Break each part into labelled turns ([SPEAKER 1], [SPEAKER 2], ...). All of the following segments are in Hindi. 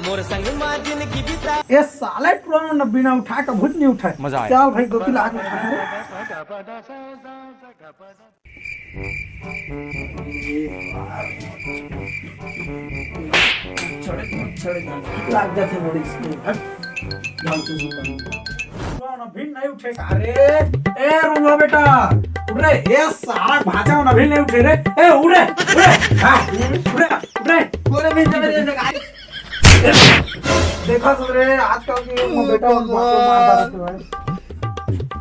[SPEAKER 1] मोर संग माजिन की बिता।
[SPEAKER 2] ये साले पुराना न बिना उठा के भूत नहीं उठाए।
[SPEAKER 3] मजा आया।
[SPEAKER 2] चल भाई 2 किलो आके उठा छड़े लग जाते बड़ी इसमें भिन नहीं उठेगा। अरे ए रुंगा बेटा उठ रे। ये सारा भाजा ना भिन नहीं उठे रे। ए उठ रे हां उठ रे बोले भिन जब देखा सुन रे आजकल के बेटा और बाप मार रहा है।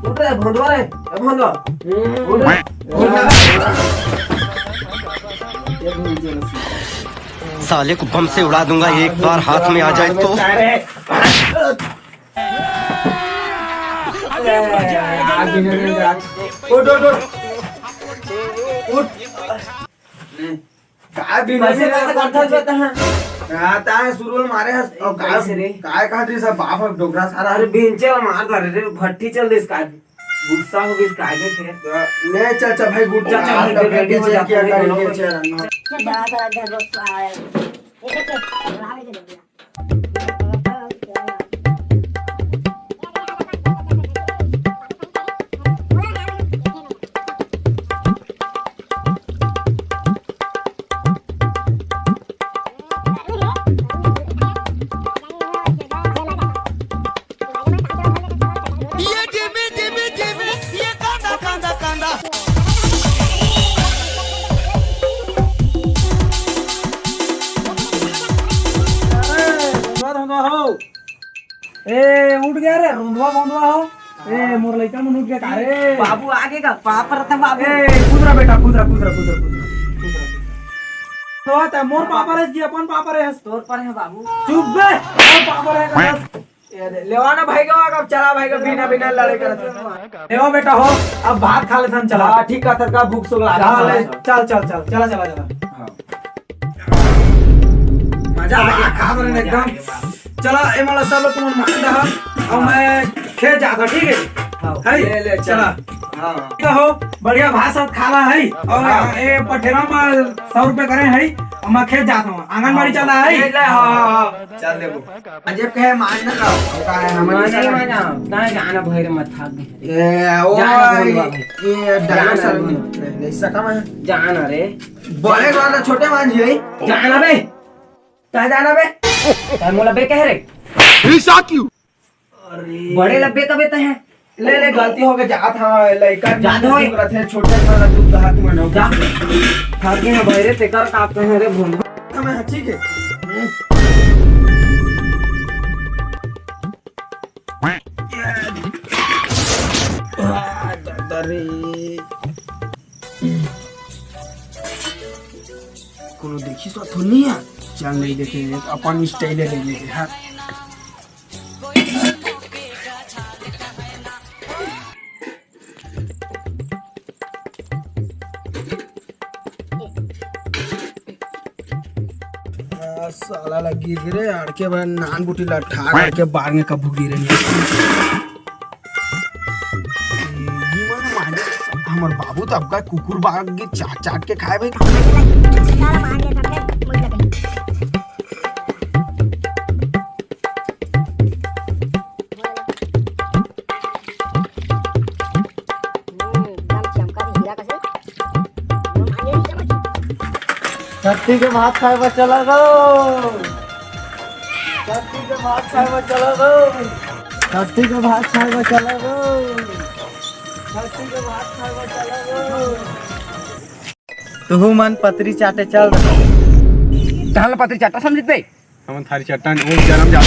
[SPEAKER 2] उठ रे भोंडवा रे भोंडवा उठ रे
[SPEAKER 4] साले को बम से उड़ा दूंगा एक बार हाथ में आ जाए तो।
[SPEAKER 2] काय बिना से करता जाता है आता है सुरुल मारे हस और काय खातिर सब बाप डोगरा सारा। अरे बेंचे मार धरे रे भट्टी चल देस काय गुस्सा हो गई काय दे थे ले चाचा भाई गुड चाचा भाई के क्या करेंगे चेहरा
[SPEAKER 5] बड़ा सारा घर बस आया ये देख लावे के दिया
[SPEAKER 2] ए उठ गया रे रुंधवा बंधवा हो। ए मोर लइका मन उठ गया। अरे
[SPEAKER 1] बाबू आगे का पाप रहता बाबू।
[SPEAKER 2] ए कुदरा बेटा कुदरा तो आता मोर पापा रे जी अपन पापा रे हस
[SPEAKER 1] तोर पर है बाबू।
[SPEAKER 2] चुप बे मोर पापा रे का
[SPEAKER 1] लेवाना भाई का अब चला भाई का बिना बिना लड़े कर।
[SPEAKER 2] लेवा बेटा हो अब भात खा ले सन चला।
[SPEAKER 1] ठीक का तर का भूख सुख लगा
[SPEAKER 2] चल चला मजा आ गया खा रहे एकदम। चला ए मला सब तुम मान रहा और मैं खेत जाता ठीक है ले चला हां हो बढ़िया भात साथ खाला है और ए पठेरा में 100 रुपए करे है और मैं खेत जाता हूं आंगनबाड़ी चला है। हां चल देखो अजब कहे मान ना का है हमारे
[SPEAKER 1] नहीं माना ना जाना भैर मत था
[SPEAKER 2] ए ओ ये डांसर नहीं सका मैं
[SPEAKER 1] जाना रे
[SPEAKER 2] बड़े वाला छोटे मान जी
[SPEAKER 1] जाना बे कह जाना बे काय मोला बे कह रे
[SPEAKER 2] अरे
[SPEAKER 1] बड़े लब्बे कबे त है
[SPEAKER 2] ले गलती हो गई जात हां लइका
[SPEAKER 1] जात हो
[SPEAKER 2] थे छोटे वाला दूध हाथ में न
[SPEAKER 1] जा थाके है भैरे ते कर का कह रे भूल
[SPEAKER 2] मैं ठीक है दादारे कोनो देखी सो तो नहीं है चल नहीं देखे अपन स्टाइल ले ले हां साला लगी गिरे आड़के बन नान बुटी लठार आड़के बार में कब गिरे ये मन माने हमर बाबू तो अब का कुकुर बाग के चाट के खाए भाई
[SPEAKER 5] सारा मान ले सबने मुझे कहीं
[SPEAKER 2] छत्ती के भात खाए बा चला गो छत्ती के भात खाए बा चला गो छत्ती के भात खाए बा चला गो छत्ती के भात खाए बा चला गो
[SPEAKER 1] तू मन पत्री चाटे चल ताल पत्री चाटा समझत बे
[SPEAKER 3] हम थारी चट्टान ओ जन्म जा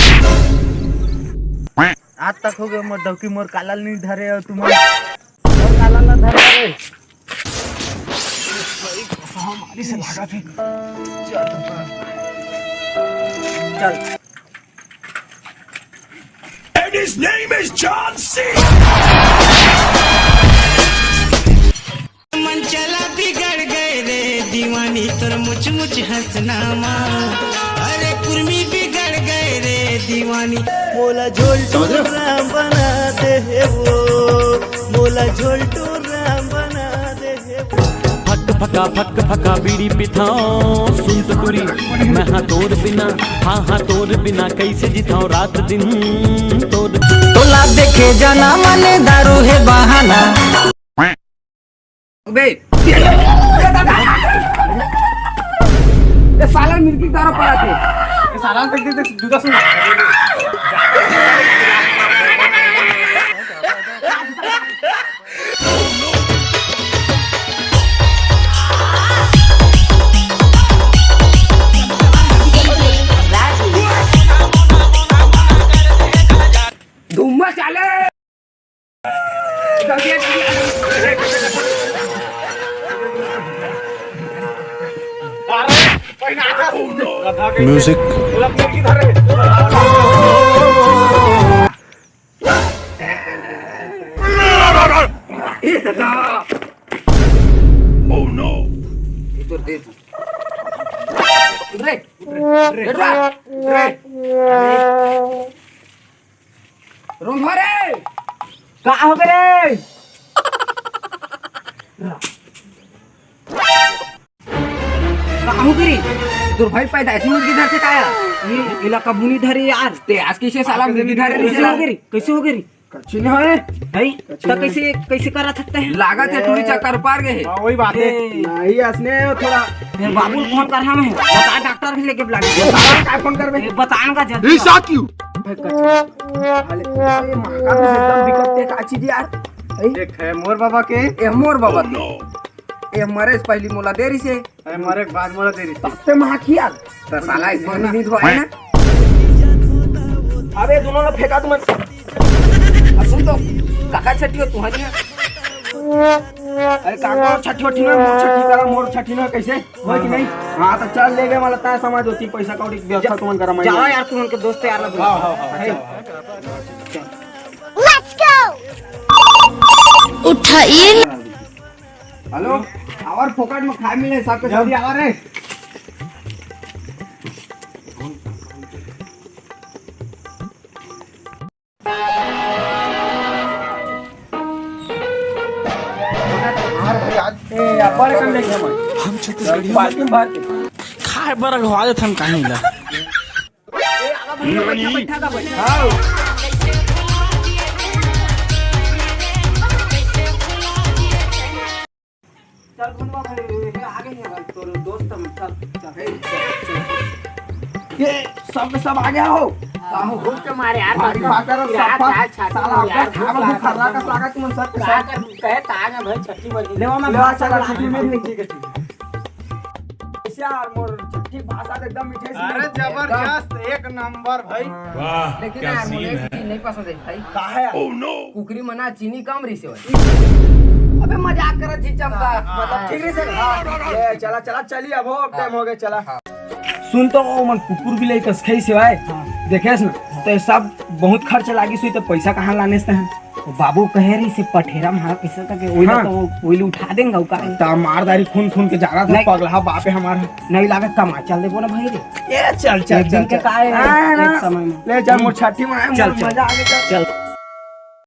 [SPEAKER 1] आज तक हो गए मोर दौकी मोर कालाल नहीं धरे और तुम मोर कालाल ना धरे रे
[SPEAKER 2] हमारी से लगा थे
[SPEAKER 1] चल
[SPEAKER 6] And his name is John C.
[SPEAKER 7] मन चला बिगड़ गए रे दीवानी तोर मुच मुच हंसना माँ अरे कुर्मी बिगड़ गए रे दीवानी मोला झोलटू राम बना दे वो मोला झोलटू राम बना दे वो
[SPEAKER 8] फका फक फका बीड़ी पिथाओ सुन तो तुरी मैं हाँ तोर बिना हाँ तोर बिना कैसे जिताओ रात दिन तोर
[SPEAKER 7] तोला देखे जाना माने दारू है बहाना
[SPEAKER 2] बे साला मिर्गी दारू पड़ा थे
[SPEAKER 3] सारा देख जूता सुन
[SPEAKER 2] धुम्मा चाले
[SPEAKER 6] म्यूजिक
[SPEAKER 2] Oh no! इधर दे तू। रे रोम रे का हो गए का हो गई तोर भाई पैदा ऐसी मुर्गी धर के काया ये इलाका बुनी धरे यार ते आज कैसे साला मुर्गी धरे कैसे हो गई कच्ची नहीं है भाई तो कैसे करा सकते हैं लागत है टूरी चक्कर पार गए
[SPEAKER 3] वही बात है
[SPEAKER 2] नहीं असने थोड़ा फिर बाबू फोन कर हमें बता डॉक्टर भी लेके बुला के सारा का फोन करबे बतान का जल्दी
[SPEAKER 6] शॉट यू
[SPEAKER 2] अरे महाका भी एकदम बिकते काची दी यार
[SPEAKER 3] एक है मोर बाबा के
[SPEAKER 2] ए मोर बाबा ए मरे पहली मोला देरी से
[SPEAKER 3] हमारे बाद मोला तेरी
[SPEAKER 2] सबसे महाकी यार तो साला एक बार नींद हो है ना अबे दोनों ने फेंका तुम सुन तो काका छठी हो तुम्हारी अरे काका छठी वठी ना मोर छठी करा मोर छठी ना कैसे हो कि नहीं हां तो चल ले गए मला ता समाज होती पैसा कौड़ी व्यवस्था तुमन करा मैं जाओ यार तुमन के दोस्त यार ना हां
[SPEAKER 5] लेट्स गो उठाइए
[SPEAKER 2] हेलो और फोकट में खाए मिले सबके जल्दी आवा रे
[SPEAKER 7] हम छत्तीसगढ़ी बाल्टी में भर के खाए बर घवा देत हम काहे ला
[SPEAKER 2] चल घुनवा भाई आगे नहीं भाई तोर दोस्त हम ये सब आ गया हो
[SPEAKER 5] हम घूम के मारे यार
[SPEAKER 2] साला यार खावा खर्रा का स्वागत तुम सब
[SPEAKER 5] कहे ताजा भाई छठी बजी
[SPEAKER 2] लेवा में लेवा चला छठी में नहीं ठीक है यार मोर छठी भाषा एकदम मीठे से
[SPEAKER 3] अरे जबरदस्त एक नंबर भाई
[SPEAKER 6] वाह
[SPEAKER 2] लेकिन
[SPEAKER 6] क्या
[SPEAKER 2] यार
[SPEAKER 6] सीन
[SPEAKER 2] मुझे
[SPEAKER 6] है
[SPEAKER 2] चीज नहीं पसंद है भाई
[SPEAKER 3] का है
[SPEAKER 6] ओह नो
[SPEAKER 2] कुकरी मना चीनी कम रही से अबे मजाक कर जी चमका मतलब ठीक रही से ले चला चला चली अब हो टाइम हो गया चला सुन तो मन कुकुर भी ले कस खई सिवाय देखेस ना तो सब बहुत खर्च लागी सुई तो पैसा कहां लाने से हैं तो बाबू कहे रही से पठेरा मार पैसा तक ओई ना तो ओई उठा देंगे का ता मारदारी खून के जा रहा था पगला बाप है हमारा नहीं लागे कमा चल देबो ना भाई रे ये चल चल दिन के काहे एक समय में ले चल मोर छठी में मजा आ गया चल